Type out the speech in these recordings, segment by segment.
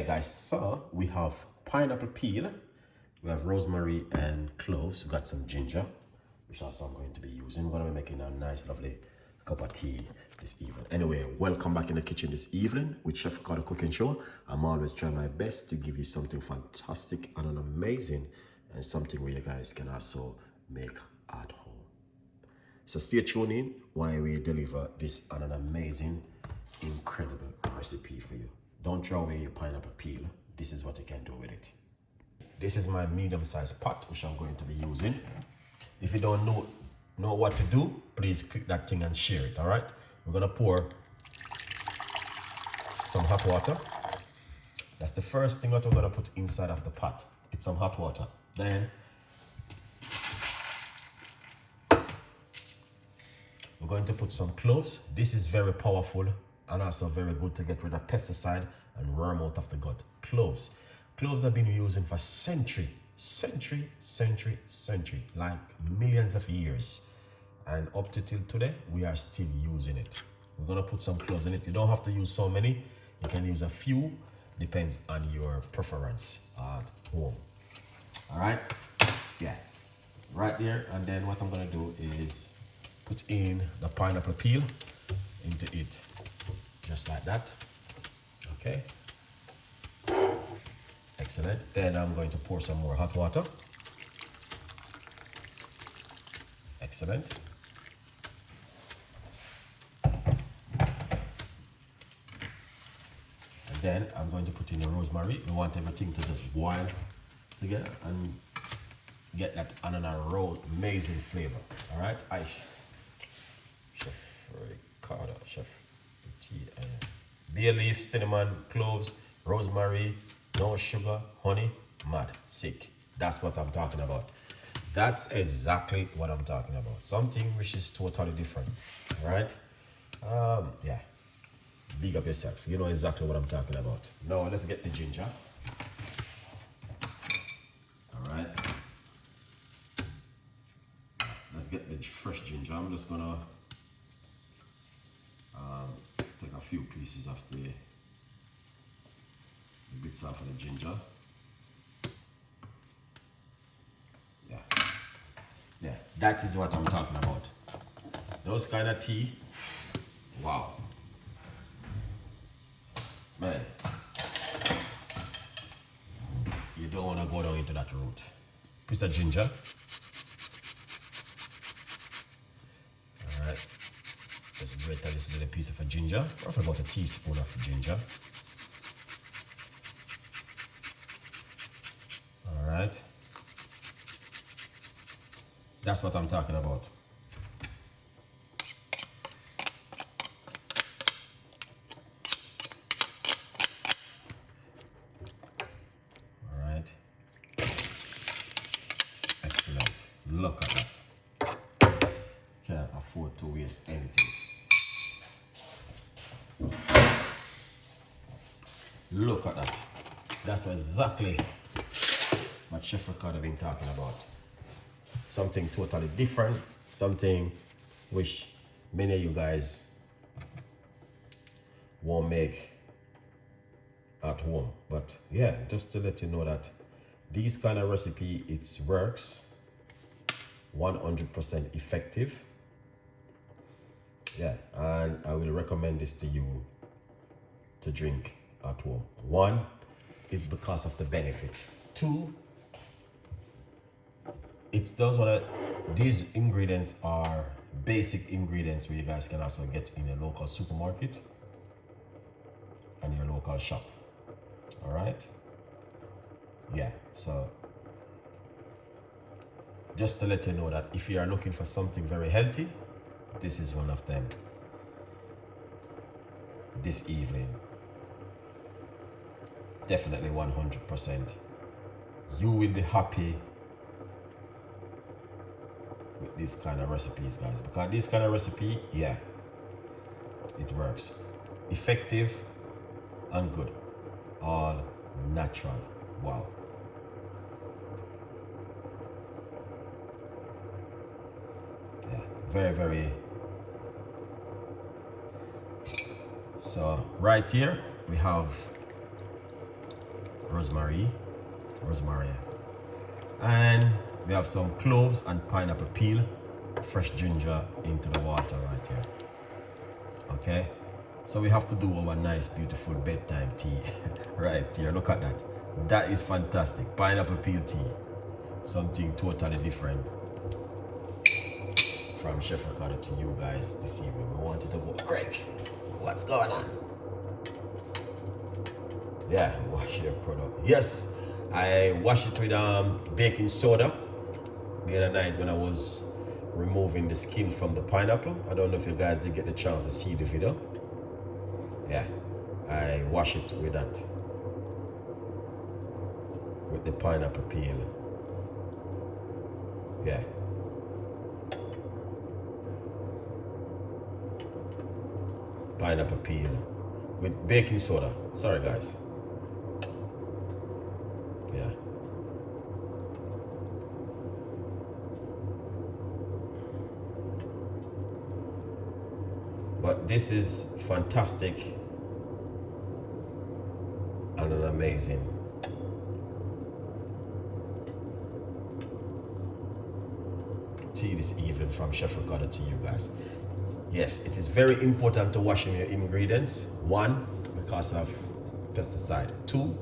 Yeah, guys, so we have pineapple peel, we have rosemary and cloves, we got some ginger, which also I'm going to be using. We're going to be making a nice, lovely cup of tea this evening. Anyway, welcome back in the kitchen this evening with Chef Carter Cooking Show. I'm always trying my best to give you something fantastic and an amazing, and something where you guys can also make at home. So stay tuned in while we deliver this and an amazing, incredible recipe for you. Don't throw away your pineapple peel. This is what you can do with it. This is my medium-sized pot, which I'm going to be using. If you don't know what to do, please click that thing and share it, all right? We're gonna pour some hot water. That's the first thing that we're gonna put inside of the pot. It's some hot water. Then we're going to put some cloves. This is very powerful and also very good to get rid of pesticide and worm out of the gut. Cloves. Cloves have been using for century, like millions of years. And up to till today, we are still using it. We're gonna put some cloves in it. You don't have to use so many. You can use a few, depends on your preference at home. All right, yeah, right there. And then what I'm gonna do is put in the pineapple peel into it, just like that. Okay, excellent. Then I'm going to pour some more hot water. Excellent. And then I'm going to put in the rosemary. We want everything to just boil together and get that on an amazing flavor. All right, Chef Ricardo, Chef Tea, bay leaf, cinnamon, cloves, rosemary, no sugar, honey, mad, sick. That's what I'm talking about. That's exactly what I'm talking about. Something which is totally different. All right? Yeah. Big up yourself. You know exactly what I'm talking about. Now let's get the ginger. All right. Let's get the fresh ginger. I'm just gonna take a few pieces of the bits off of the ginger. Yeah, that is what I'm talking about. Those kind of tea, wow. Man, you don't want to go down into that route. Piece of ginger. All right, let's grate this little piece of a ginger, roughly about a teaspoon of ginger. All right. That's what I'm talking about. All right. Excellent. Look at that. Can't afford to waste anything. Look at that. That's exactly what Chef Ricardo has been talking about. Something totally different, something which many of you guys won't make at home. But yeah, just to let you know that these kind of recipe, it works 100% effective. Yeah, and I will recommend this to you to drink at home. One, it's because of the benefit. Two, it does what these ingredients are basic ingredients where you guys can also get in your local supermarket and your local shop. All right, yeah, so just to let you know that if you are looking for something very healthy, this is one of them this evening. Definitely 100%. You will be happy with these kind of recipes, guys, because this kind of recipe, yeah, it works. Effective and good. All natural. Wow. Yeah, very, very. So right here we have rosemary, and we have some cloves and pineapple peel, fresh ginger into the water right here. Okay, so we have to do our nice beautiful bedtime tea right here. Look at that. That is fantastic. Pineapple peel tea, something totally different from Chef Ricardo to you guys this evening. We wanted to go. Craig, what's going on? Yeah, wash your product. Yes, I washed it with baking soda the other night when I was removing the skin from the pineapple. I don't know if you guys did get the chance to see the video. Yeah, I wash it with that, with the pineapple peel. Yeah. Pineapple peel with baking soda. Sorry guys. Yeah. But this is fantastic and an amazing tea this evening from Chef Ricardo to you guys. Yes, it is very important to wash your ingredients. 1, because of pesticide. 2,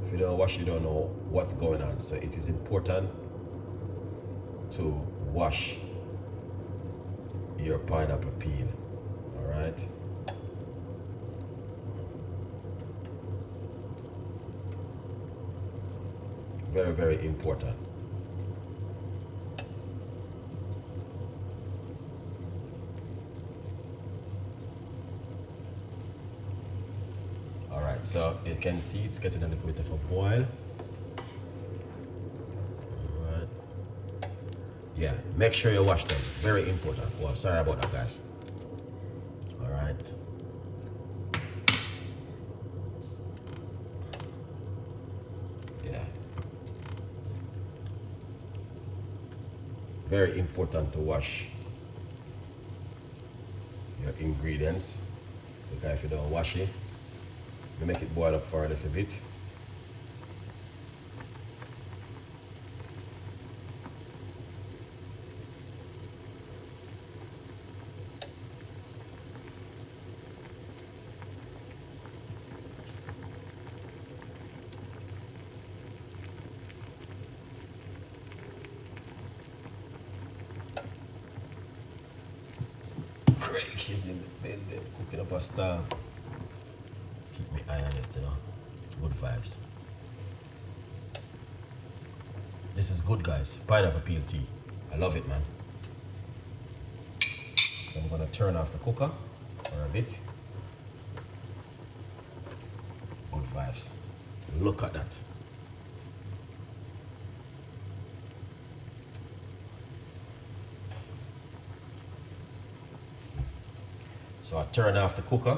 if you don't wash, you don't know what's going on. So it is important to wash your pineapple peel. All right. Very, very important. So you can see it's getting a little bit of a boil. Alright. Yeah, make sure you wash them. Very important. Well, sorry about that, guys. Alright. Yeah. Very important to wash your ingredients, because if you don't wash it, you make it boil up for a little bit. Craig is in the bed there, cooking up a star. Keep my eye on it, you know. Good vibes. This is good, guys. Pineapple peel tea. I love it, man. So I'm gonna turn off the cooker for a bit. Good vibes. Look at that. So I turn off the cooker.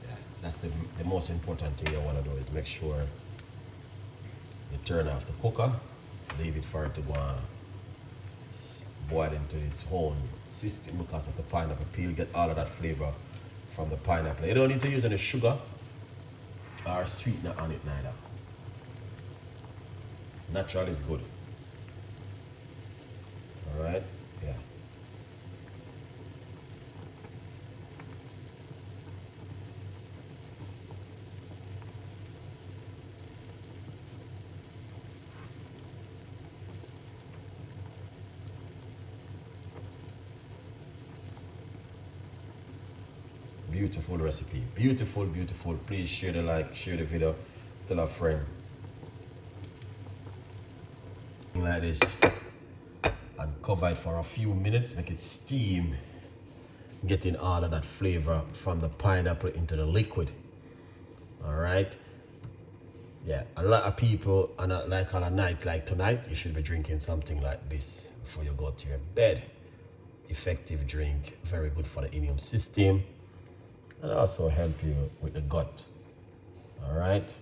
Yeah, that's the most important thing I want to do is make sure you turn off the cooker, leave it for it to go on, boil into its own system because of the pineapple peel. Get all of that flavor from the pineapple. You don't need to use any sugar or sweetener on it neither. Natural is good. Alright? Yeah. Beautiful recipe. Beautiful, beautiful. Please share the like, share the video, tell a friend. Like this. And cover it for a few minutes, make it steam, getting all of that flavor from the pineapple into the liquid. All right. Yeah, a lot of people, on a night like tonight, you should be drinking something like this before you go to your bed. Effective drink, very good for the immune system, and also help you with the gut. All right.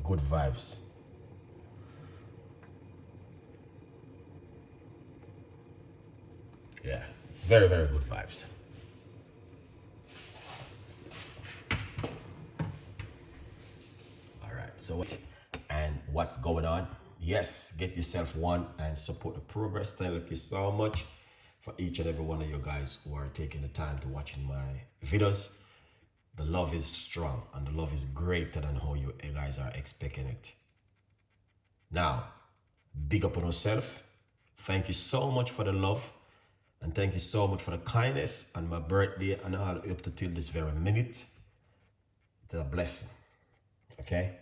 Good vibes. Yeah, very, very good vibes. So, and what's going on? Yes, get yourself one and support the progress. Thank you so much for each and every one of you guys who are taking the time to watching my videos. The love is strong and the love is greater than how you guys are expecting it. Now, big up on yourself. Thank you so much for the love. And thank you so much for the kindness and my birthday and all up to till this very minute. It's a blessing. Okay?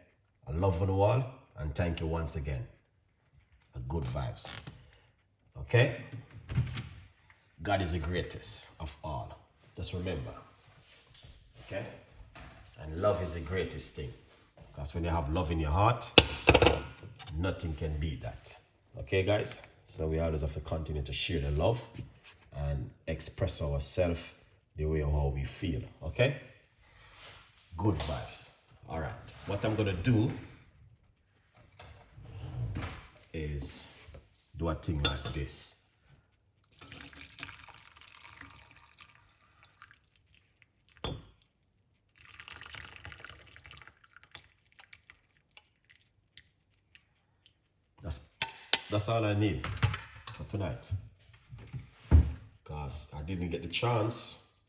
I love you all and thank you once again. Good vibes. Okay? God is the greatest of all. Just remember. Okay? And love is the greatest thing. Because when you have love in your heart, nothing can beat that. Okay, guys? So we always have to continue to share the love and express ourselves the way how we feel. Okay? Good vibes. All right. What I'm going to do is do a thing like this. That's all I need for tonight. Because I didn't get the chance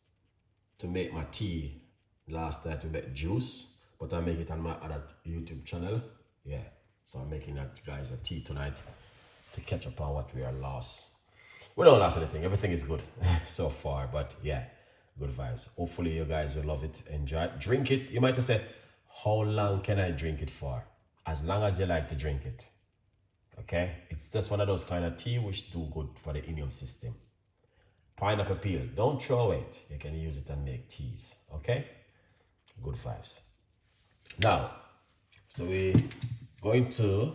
to make my tea last night. We made juice, but I make it on my other YouTube channel. Yeah, so I'm making that guys a tea tonight to catch up on what we are lost. We don't lose anything. Everything is good so far, but yeah, good vibes. Hopefully you guys will love it, enjoy it. Drink it. You might have said, how long can I drink it for? As long as you like to drink it. Okay, it's just one of those kind of tea which do good for the immune system. Pineapple peel, don't throw it. You can use it and make teas. Okay, good vibes. Now, so we're going to